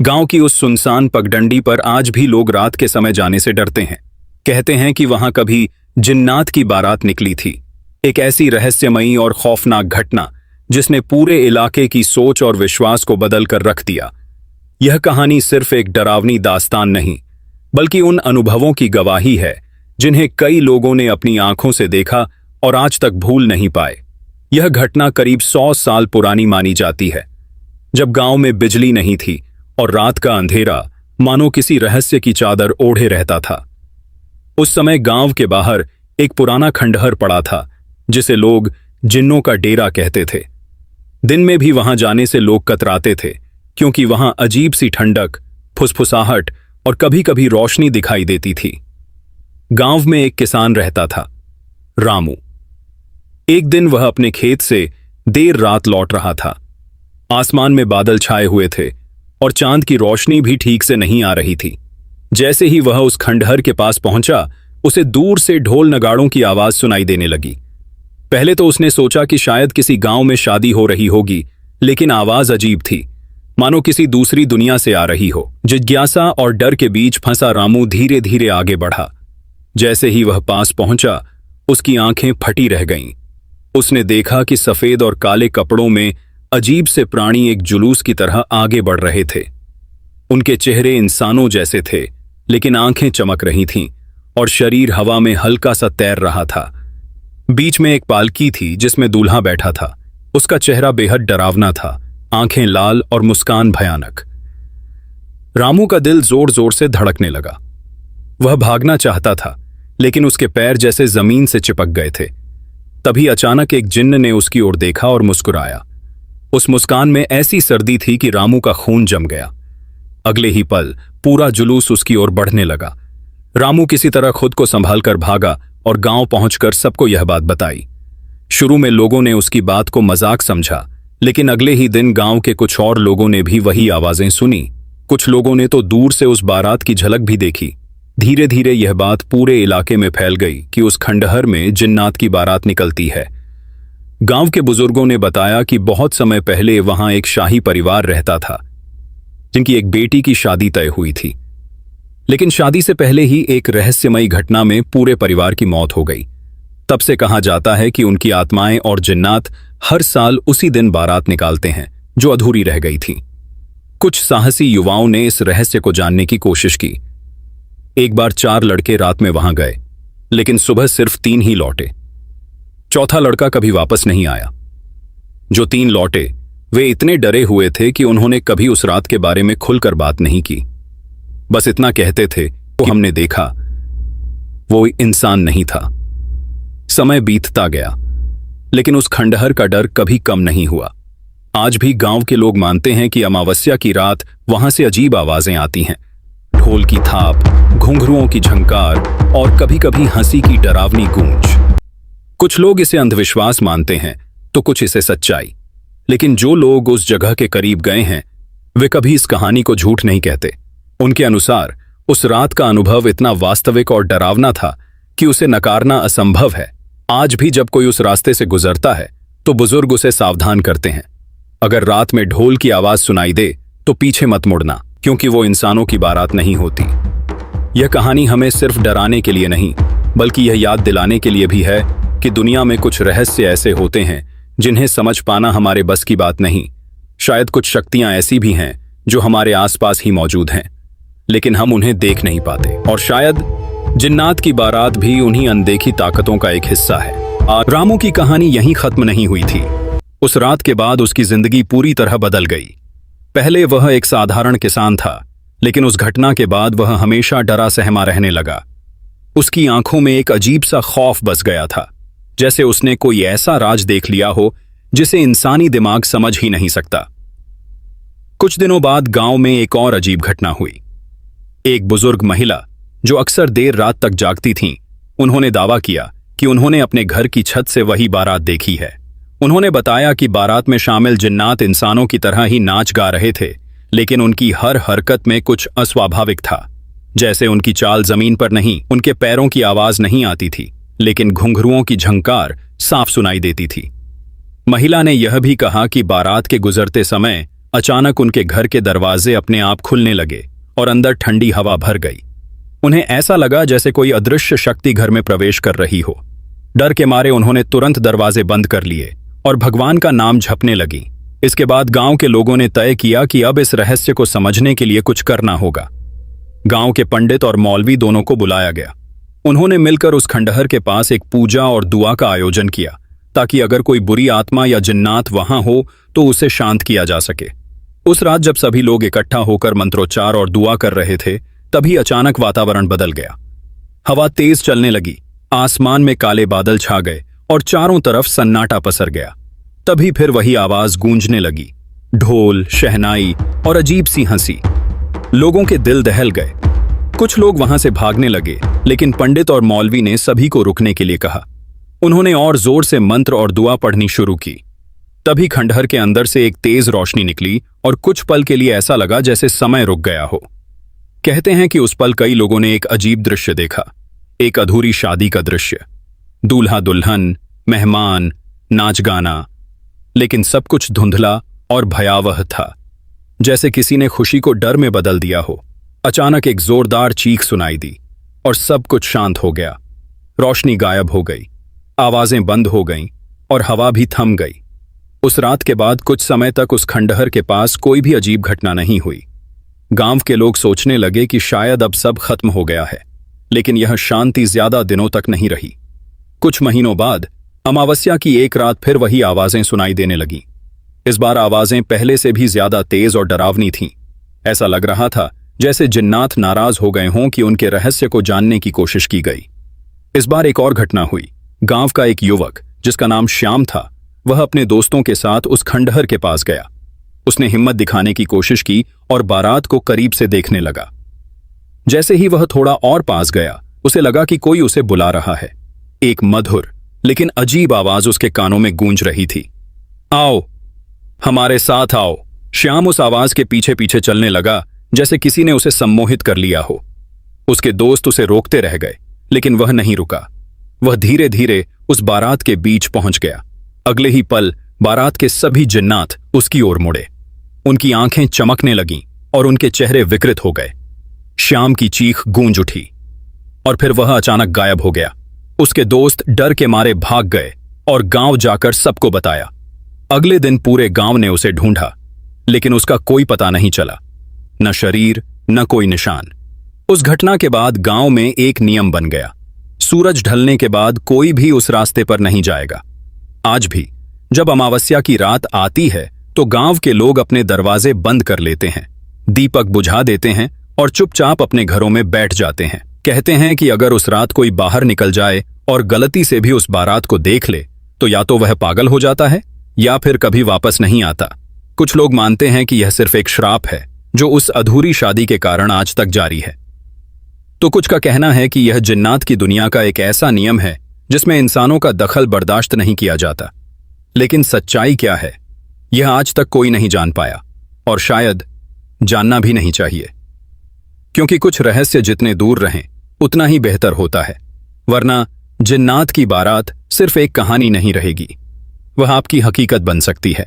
गांव की उस सुनसान पगडंडी पर आज भी लोग रात के समय जाने से डरते हैं। कहते हैं कि वहां कभी जिन्नात की बारात निकली थी, एक ऐसी रहस्यमयी और खौफनाक घटना जिसने पूरे इलाके की सोच और विश्वास को बदल कर रख दिया। यह कहानी सिर्फ एक डरावनी दास्तान नहीं, बल्कि उन अनुभवों की गवाही है जिन्हें कई लोगों ने अपनी आंखों से देखा और आज तक भूल नहीं पाए। यह घटना करीब 100 साल पुरानी मानी जाती है, जब गांव में बिजली नहीं थी और रात का अंधेरा मानो किसी रहस्य की चादर ओढ़े रहता था। उस समय गांव के बाहर एक पुराना खंडहर पड़ा था, जिसे लोग जिन्नों का डेरा कहते थे। दिन में भी वहां जाने से लोग कतराते थे, क्योंकि वहां अजीब सी ठंडक, फुसफुसाहट और कभी कभी रोशनी दिखाई देती थी। गांव में एक किसान रहता था, रामू। एक दिन वह अपने खेत से देर रात लौट रहा था। आसमान में बादल छाए हुए थे और चांद की रोशनी भी ठीक से नहीं आ रही थी। जैसे ही वह उस खंडहर के पास पहुंचा, उसे दूर से ढोल नगाड़ों की आवाज सुनाई देने लगी। पहले तो उसने सोचा कि शायद किसी गांव में शादी हो रही होगी, लेकिन आवाज अजीब थी, मानो किसी दूसरी दुनिया से आ रही हो। जिज्ञासा और डर के बीच फंसा रामू धीरे धीरे आगे बढ़ा। जैसे ही वह पास पहुंचा, उसकी आंखें फटी रह गईं। उसने देखा कि सफेद और काले कपड़ों में अजीब से प्राणी एक जुलूस की तरह आगे बढ़ रहे थे। उनके चेहरे इंसानों जैसे थे, लेकिन आंखें चमक रही थीं और शरीर हवा में हल्का सा तैर रहा था। बीच में एक पालकी थी जिसमें दूल्हा बैठा था। उसका चेहरा बेहद डरावना था, आंखें लाल और मुस्कान भयानक। रामू का दिल जोर जोर से धड़कने लगा। वह भागना चाहता था, लेकिन उसके पैर जैसे जमीन से चिपक गए थे। तभी अचानक एक जिन्न ने उसकी ओर देखा और मुस्कुराया। उस मुस्कान में ऐसी सर्दी थी कि रामू का खून जम गया। अगले ही पल पूरा जुलूस उसकी ओर बढ़ने लगा। रामू किसी तरह खुद को संभालकर भागा और गांव पहुंचकर सबको यह बात बताई। शुरू में लोगों ने उसकी बात को मजाक समझा, लेकिन अगले ही दिन गांव के कुछ और लोगों ने भी वही आवाजें सुनी। कुछ लोगों ने तो दूर से उस बारात की झलक भी देखी। धीरे धीरे यह बात पूरे इलाके में फैल गई कि उस खंडहर में जिन्नात की बारात निकलती है। गांव के बुजुर्गों ने बताया कि बहुत समय पहले वहां एक शाही परिवार रहता था, जिनकी एक बेटी की शादी तय हुई थी। लेकिन शादी से पहले ही एक रहस्यमयी घटना में पूरे परिवार की मौत हो गई। तब से कहा जाता है कि उनकी आत्माएं और जिन्नात हर साल उसी दिन बारात निकालते हैं, जो अधूरी रह गई थी। कुछ साहसी युवाओं ने इस रहस्य को जानने की कोशिश की। एक बार 4 लड़के रात में वहां गए, लेकिन सुबह सिर्फ 3 ही लौटे। चौथा लड़का कभी वापस नहीं आया। जो 3 लौटे, वे इतने डरे हुए थे कि उन्होंने कभी उस रात के बारे में खुलकर बात नहीं की। बस इतना कहते थे कि हमने देखा, वो इंसान नहीं था। समय बीतता गया, लेकिन उस खंडहर का डर कभी कम नहीं हुआ। आज भी गांव के लोग मानते हैं कि अमावस्या की रात वहां से अजीब आवाजें आती हैं। ढोल की थाप, घुंघरुओं की झंकार और कभी कभी हंसी की डरावनी गूंज। कुछ लोग इसे अंधविश्वास मानते हैं, तो कुछ इसे सच्चाई। लेकिन जो लोग उस जगह के करीब गए हैं, वे कभी इस कहानी को झूठ नहीं कहते। उनके अनुसार उस रात का अनुभव इतना वास्तविक और डरावना था कि उसे नकारना असंभव है। आज भी जब कोई उस रास्ते से गुजरता है, तो बुजुर्ग उसे सावधान करते हैं। अगर रात में ढोल की आवाज सुनाई दे, तो पीछे मत मुड़ना, क्योंकि वो इंसानों की बारात नहीं होती। यह कहानी हमें सिर्फ डराने के लिए नहीं, बल्कि यह याद दिलाने के लिए भी है कि दुनिया में कुछ रहस्य ऐसे होते हैं जिन्हें समझ पाना हमारे बस की बात नहीं। शायद कुछ शक्तियां ऐसी भी हैं जो हमारे आसपास ही मौजूद हैं, लेकिन हम उन्हें देख नहीं पाते। और शायद जिन्नात की बारात भी उन्हीं अनदेखी ताकतों का एक हिस्सा है। रामू की कहानी यहीं खत्म नहीं हुई थी। उस रात के बाद उसकी जिंदगी पूरी तरह बदल गई। पहले वह एक साधारण किसान था, लेकिन उस घटना के बाद वह हमेशा डरा सहमा रहने लगा। उसकी आंखों में एक अजीब सा खौफ बस गया था, जैसे उसने कोई ऐसा राज देख लिया हो जिसे इंसानी दिमाग समझ ही नहीं सकता। कुछ दिनों बाद गांव में एक और अजीब घटना हुई। एक बुजुर्ग महिला, जो अक्सर देर रात तक जागती थीं, उन्होंने दावा किया कि उन्होंने अपने घर की छत से वही बारात देखी है। उन्होंने बताया कि बारात में शामिल जिन्नात इंसानों की तरह ही नाच गा रहे थे, लेकिन उनकी हर हरकत में कुछ अस्वाभाविक था। जैसे उनकी चाल जमीन पर नहीं, उनके पैरों की आवाज नहीं आती थी, लेकिन घुंघरुओं की झंकार साफ सुनाई देती थी। महिला ने यह भी कहा कि बारात के गुजरते समय अचानक उनके घर के दरवाजे अपने आप खुलने लगे और अंदर ठंडी हवा भर गई। उन्हें ऐसा लगा जैसे कोई अदृश्य शक्ति घर में प्रवेश कर रही हो। डर के मारे उन्होंने तुरंत दरवाजे बंद कर लिए और भगवान का नाम जपने लगी। इसके बाद गांव के लोगों ने तय किया कि अब इस रहस्य को समझने के लिए कुछ करना होगा। गांव के पंडित और मौलवी दोनों को बुलाया गया। उन्होंने मिलकर उस खंडहर के पास एक पूजा और दुआ का आयोजन किया ताकि अगर कोई बुरी आत्मा या जिन्नात वहां हो तो उसे शांत किया जा सके। उस रात जब सभी लोग इकट्ठा होकर मंत्रोच्चार और दुआ कर रहे थे, तभी अचानक वातावरण बदल गया। हवा तेज चलने लगी, आसमान में काले बादल छा गए और चारों तरफ सन्नाटा पसर गया। तभी फिर वही आवाज गूंजने लगी, ढोल, शहनाई और अजीब सी हंसी। लोगों के दिल दहल गए। कुछ लोग वहां से भागने लगे, लेकिन पंडित और मौलवी ने सभी को रुकने के लिए कहा। उन्होंने और जोर से मंत्र और दुआ पढ़नी शुरू की। तभी खंडहर के अंदर से एक तेज रोशनी निकली और कुछ पल के लिए ऐसा लगा जैसे समय रुक गया हो। कहते हैं कि उस पल कई लोगों ने एक अजीब दृश्य देखा, एक अधूरी शादी का दृश्य। दूल्हा दुल्हन, मेहमान, नाच गाना, लेकिन सब कुछ धुंधला और भयावह था, जैसे किसी ने खुशी को डर में बदल दिया हो। अचानक एक जोरदार चीख सुनाई दी और सब कुछ शांत हो गया। रोशनी गायब हो गई, आवाजें बंद हो गईं और हवा भी थम गई। उस रात के बाद कुछ समय तक उस खंडहर के पास कोई भी अजीब घटना नहीं हुई। गांव के लोग सोचने लगे कि शायद अब सब खत्म हो गया है, लेकिन यह शांति ज्यादा दिनों तक नहीं रही। कुछ महीनों बाद अमावस्या की एक रात फिर वही आवाजें सुनाई देने लगीं। इस बार आवाजें पहले से भी ज्यादा तेज और डरावनी थीं। ऐसा लग रहा था जैसे जिन्नात नाराज हो गए हों कि उनके रहस्य को जानने की कोशिश की गई। इस बार एक और घटना हुई। गांव का एक युवक जिसका नाम श्याम था, वह अपने दोस्तों के साथ उस खंडहर के पास गया। उसने हिम्मत दिखाने की कोशिश की और बारात को करीब से देखने लगा। जैसे ही वह थोड़ा और पास गया, उसे लगा कि कोई उसे बुला रहा है। एक मधुर लेकिन अजीब आवाज उसके कानों में गूंज रही थी, आओ, हमारे साथ आओ। श्याम उस आवाज के पीछे पीछे चलने लगा जैसे किसी ने उसे सम्मोहित कर लिया हो। उसके दोस्त उसे रोकते रह गए, लेकिन वह नहीं रुका। वह धीरे धीरे उस बारात के बीच पहुंच गया। अगले ही पल बारात के सभी जिन्नात उसकी ओर मुड़े। उनकी आंखें चमकने लगीं और उनके चेहरे विकृत हो गए। श्याम की चीख गूंज उठी और फिर वह अचानक गायब हो गया। उसके दोस्त डर के मारे भाग गए और गांव जाकर सबको बताया। अगले दिन पूरे गांव ने उसे ढूंढा, लेकिन उसका कोई पता नहीं चला, न शरीर न कोई निशान। उस घटना के बाद गांव में एक नियम बन गया, सूरज ढलने के बाद कोई भी उस रास्ते पर नहीं जाएगा। आज भी जब अमावस्या की रात आती है तो गांव के लोग अपने दरवाजे बंद कर लेते हैं, दीपक बुझा देते हैं और चुपचाप अपने घरों में बैठ जाते हैं। कहते हैं कि अगर उस रात कोई बाहर निकल जाए और गलती से भी उस बारात को देख ले तो या तो वह पागल हो जाता है या फिर कभी वापस नहीं आता। कुछ लोग मानते हैं कि यह सिर्फ एक श्राप है जो उस अधूरी शादी के कारण आज तक जारी है। तो कुछ का कहना है कि यह जिन्नात की दुनिया का एक ऐसा नियम है जिसमें इंसानों का दखल बर्दाश्त नहीं किया जाता। लेकिन सच्चाई क्या है, यह आज तक कोई नहीं जान पाया और शायद जानना भी नहीं चाहिए, क्योंकि कुछ रहस्य जितने दूर रहें उतना ही बेहतर होता है। वरना जिन्नात की बारात सिर्फ एक कहानी नहीं रहेगी, वह आपकी हकीकत बन सकती है।